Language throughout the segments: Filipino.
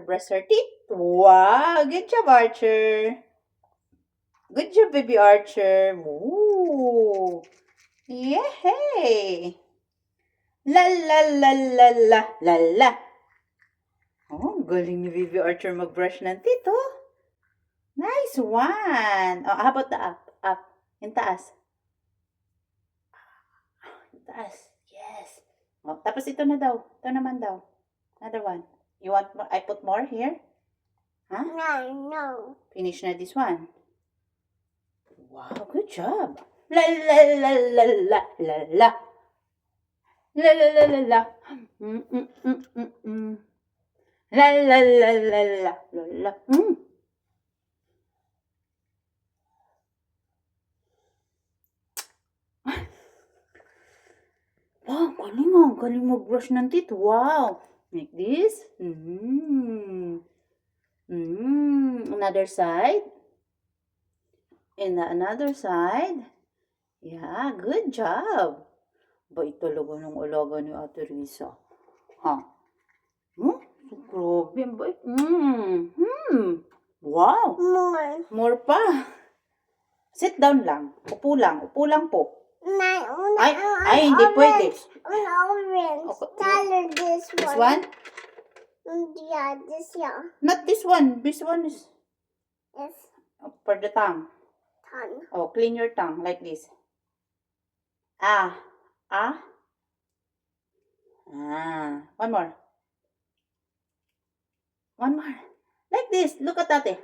Brush her teeth. Wow, good job, Archer. Good job, baby Archer. Ooh. Yay! La la la la la la la. Oh, galing ni baby Archer mag-brush ng teeth, oh. Nice one. Oh, how about the up? Up. Yung taas. Yung taas. Yes. Oh, tapos ito na daw. Ito naman daw. Another one. You want more? I put more here? Huh? No. Finish na this one. Wow, good job. La la la la la la la. La la la la la. La la la la la la la. Wow, galing ah. Galing mag-brush ng teeth. Wow. Like this. Another side. And another side. Yeah, good job. Bait talaga ng alaga ni Ate Risa. Ha? Hmm? Grabe, ang bait. Wow. More pa. Sit down lang. Upo lang. Upo lang po. Ay, hindi pwede. Orange. Color this one. This one? Yeah, this yeah. Not this one. This one is Yes. for the tongue. Tongue. Oh, clean your tongue like this. Ah. Ah. Ah. One more. One more. Like this. Look at Ate.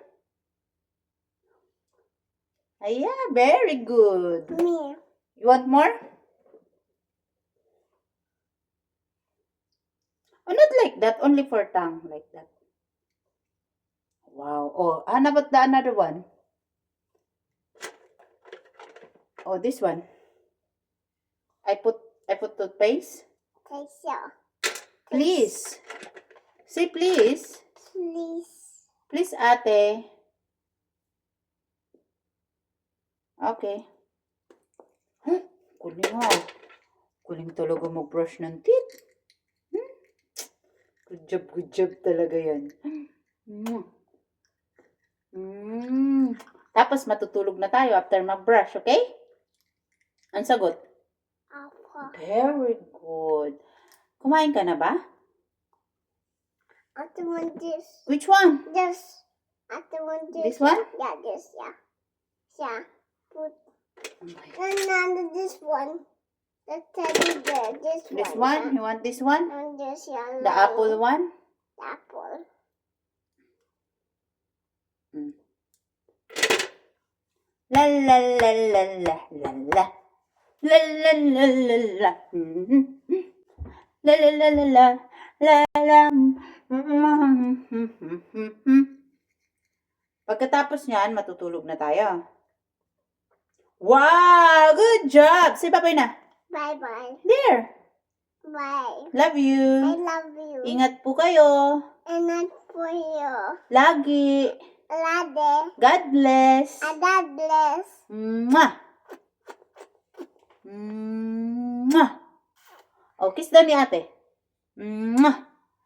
Yeah, very good. Me. You want more? Oh, not like that. Only for tongue. Like that. Wow. Oh, how about the another one? Oh, this one. I put toothpaste. Okay, so. Please. Say please. Please. Please, Ate. Okay. Huh? Kuling nga. Kuling talaga mag-brush ng teeth. Good job talaga yan. Tapos matutulog na tayo after mag-brush, okay? Ang sagot? Apple. Very good. Kumain ka na ba? I want this. Which one? This. I want this. This one? Yeah, this. Yeah. Yeah. Put. Oh my God. And this one. The teddy bear. This one? You want this one? And this yellow. The apple one? The apple. La la la la la la la. La la la la la. La la la la la. La la. Pagkatapos niyan, matutulog na tayo. Wow! Good job! Say bye-bye na. Bye-bye. There. Bye. Love you. I love you. Ingat po kayo. And not for you. Lagi. Lade. God bless. God bless. Mwah! Mwah! Oh, kiss daw ni ate. Mwah!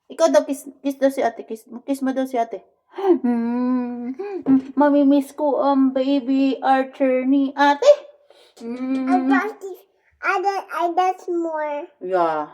Ikaw daw, kiss daw si ate. Kiss mo daw si ate. Mamimiss ko ang baby Archer ni ate. I that's more. Yeah.